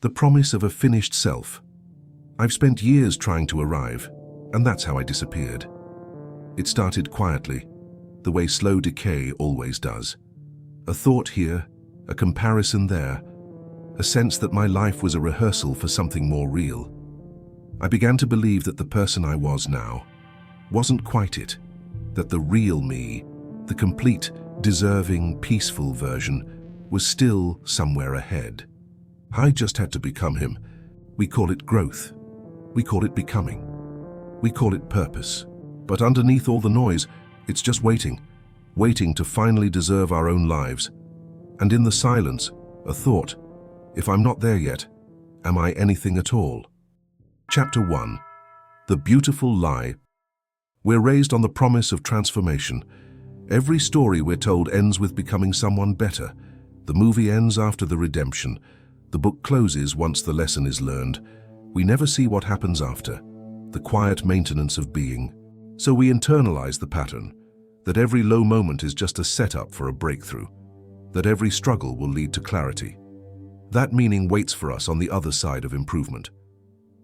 The promise of a finished self. I've spent years trying to arrive, and that's how I disappeared. It started quietly, the way slow decay always does. A thought here, a comparison there, a sense that my life was a rehearsal for something more real. I began to believe that the person I was now wasn't quite it, that the real me, the complete, deserving, peaceful version, was still somewhere ahead. I just had to become him. We call it growth. We call it becoming. We call it purpose. But underneath all the noise, it's just waiting to finally deserve our own lives. And in the silence, a thought, if I'm not there yet, am I anything at all? Chapter 1. The Beautiful Lie. We're raised on the promise of transformation. Every story we're told ends with becoming someone better. The movie ends after the redemption. The book closes once the lesson is learned. We never see what happens after, the quiet maintenance of being. So we internalize the pattern, that every low moment is just a setup for a breakthrough, that every struggle will lead to clarity. That meaning waits for us on the other side of improvement.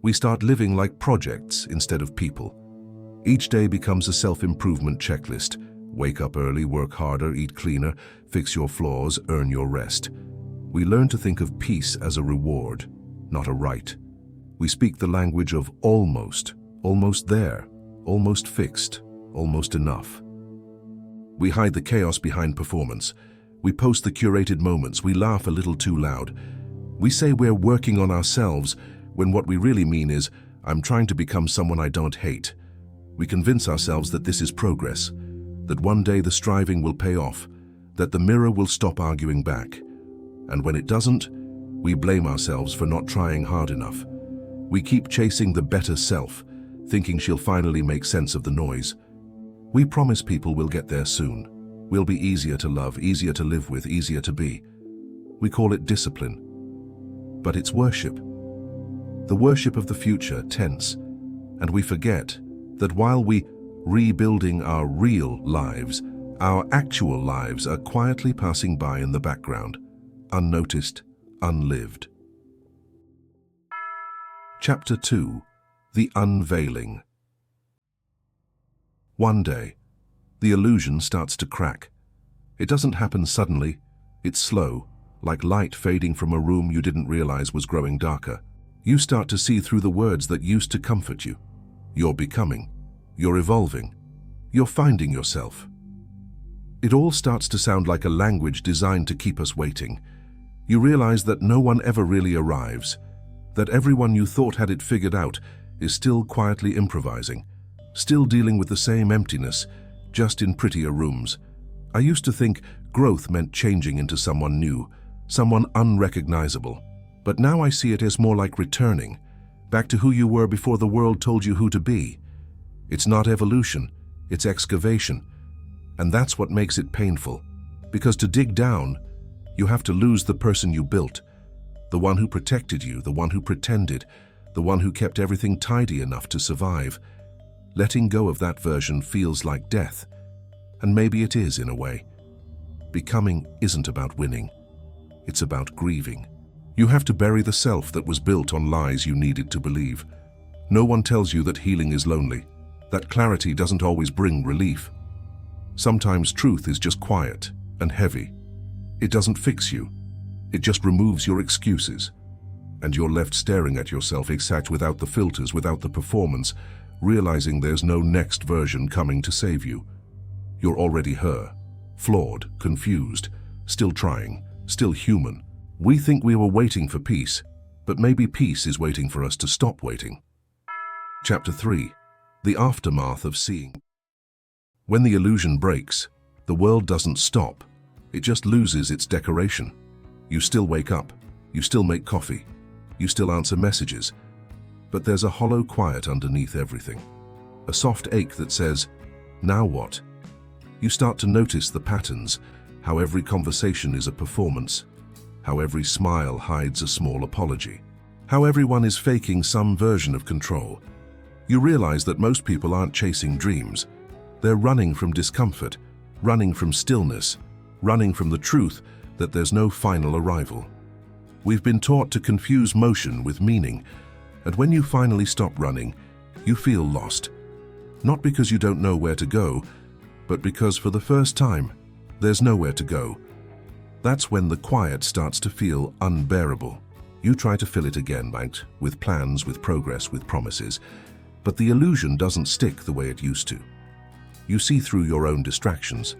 We start living like projects instead of people. Each day becomes a self-improvement checklist. Wake up early, work harder, eat cleaner, fix your flaws, earn your rest. We learn to think of peace as a reward, not a right. We speak the language of almost there, almost fixed, almost enough. We hide the chaos behind performance. We post the curated moments. We laugh a little too loud. We say we're working on ourselves when what we really mean is, I'm trying to become someone I don't hate. We convince ourselves that this is progress, that one day the striving will pay off, that the mirror will stop arguing back. And when it doesn't, we blame ourselves for not trying hard enough. We keep chasing the better self, thinking she'll finally make sense of the noise. We promise people we'll get there soon. We'll be easier to love, easier to live with, easier to be. We call it discipline. But it's worship. The worship of the future, tense. And we forget that while we rebuilding our real lives, our actual lives are quietly passing by in the background, unnoticed, unlived. Chapter 2. The Unveiling. One day, the illusion starts to crack. It doesn't happen suddenly. It's slow, like light fading from a room you didn't realize was growing darker. You start to see through the words that used to comfort you. You're becoming. You're evolving. You're finding yourself. It all starts to sound like a language designed to keep us waiting. You realize that no one ever really arrives, that everyone you thought had it figured out is still quietly improvising, still dealing with the same emptiness, just in prettier rooms. I used to think growth meant changing into someone new, someone unrecognizable. But now I see it as more like returning, back to who you were before the world told you who to be. It's not evolution, it's excavation. And that's what makes it painful. Because to dig down, you have to lose the person you built, the one who protected you, the one who pretended, the one who kept everything tidy enough to survive. Letting go of that version feels like death. And maybe it is in a way. Becoming isn't about winning. It's about grieving. You have to bury the self that was built on lies you needed to believe. No one tells you that healing is lonely, that clarity doesn't always bring relief. Sometimes truth is just quiet and heavy. It doesn't fix you. It just removes your excuses. And you're left staring at yourself exact without the filters, without the performance, realizing there's no next version coming to save you. You're already her, flawed, confused, still trying, still human. We think we were waiting for peace, but maybe peace is waiting for us to stop waiting. Chapter 3. The Aftermath of Seeing. When the illusion breaks, the world doesn't stop. It just loses its decoration. You still wake up, you still make coffee, you still answer messages, but there's a hollow quiet underneath everything. A soft ache that says, now what? You start to notice the patterns, how every conversation is a performance, how every smile hides a small apology, how everyone is faking some version of control. You realize that most people aren't chasing dreams. They're running from discomfort, running from stillness, running from the truth that there's no final arrival. We've been taught to confuse motion with meaning, and when you finally stop running, you feel lost. Not because you don't know where to go, but because for the first time, there's nowhere to go. That's when the quiet starts to feel unbearable. You try to fill it again, right? With plans, with progress, with promises. But the illusion doesn't stick the way it used to. You see through your own distractions.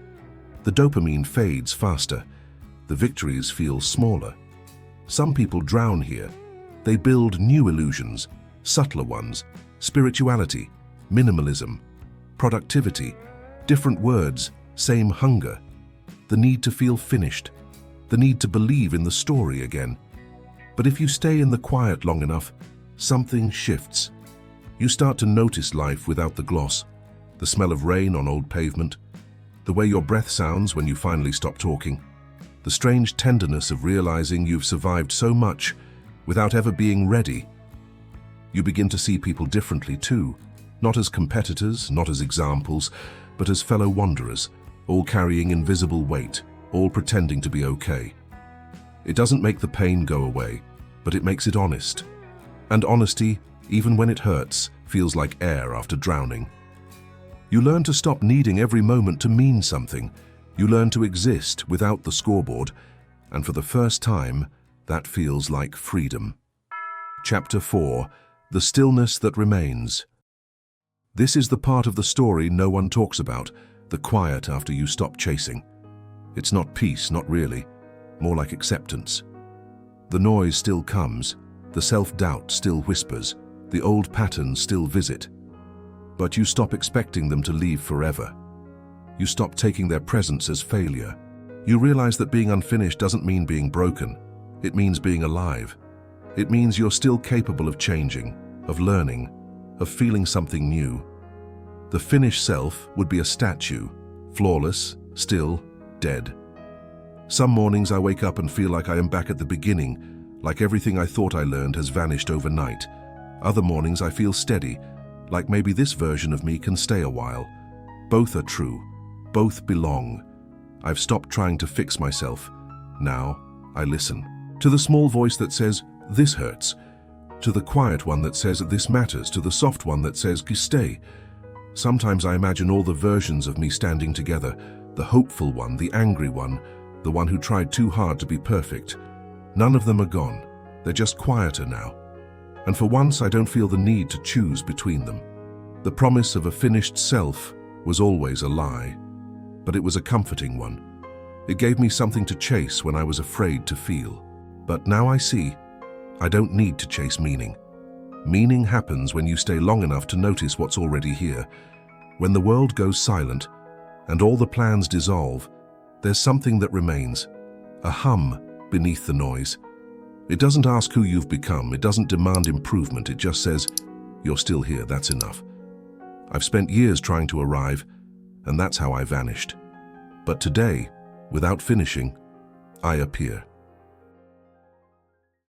The dopamine fades faster. The victories feel smaller. Some people drown here. They build new illusions, subtler ones, spirituality, minimalism, productivity, different words, same hunger, the need to feel finished, the need to believe in the story again. But if you stay in the quiet long enough, something shifts. You start to notice life without the gloss, the smell of rain on old pavement, the way your breath sounds when you finally stop talking, the strange tenderness of realizing you've survived so much without ever being ready. You begin to see people differently too, not as competitors, not as examples, but as fellow wanderers, all carrying invisible weight, all pretending to be okay. It doesn't make the pain go away, but it makes it honest. And honesty, even when it hurts, feels like air after drowning. You learn to stop needing every moment to mean something. You learn to exist without the scoreboard, and for the first time, that feels like freedom. Chapter 4. The Stillness That Remains. This is the part of the story no one talks about, the quiet after you stop chasing. It's not peace, not really, more like acceptance. The noise still comes, the self-doubt still whispers, the old patterns still visit. But you stop expecting them to leave forever. You stop taking their presence as failure. You realize that being unfinished doesn't mean being broken. It means being alive. It means you're still capable of changing, of learning, of feeling something new. The finished self would be a statue, flawless, still, dead. Some mornings I wake up and feel like I am back at the beginning, like everything I thought I learned has vanished overnight. Other mornings I feel steady, like maybe this version of me can stay a while. Both are true. Both belong. I've stopped trying to fix myself. Now, I listen. To the small voice that says, "This hurts." To the quiet one that says, "This matters." To the soft one that says, "Stay." Sometimes I imagine all the versions of me standing together. The hopeful one, the angry one, the one who tried too hard to be perfect. None of them are gone. They're just quieter now. And for once, I don't feel the need to choose between them. The promise of a finished self was always a lie, but it was a comforting one. It gave me something to chase when I was afraid to feel. But now I see, I don't need to chase meaning. Meaning happens when you stay long enough to notice what's already here. When the world goes silent and all the plans dissolve, there's something that remains, a hum beneath the noise. It doesn't ask who you've become, it doesn't demand improvement, it just says, "You're still here, that's enough." I've spent years trying to arrive, and that's how I vanished. But today, without finishing, I appear.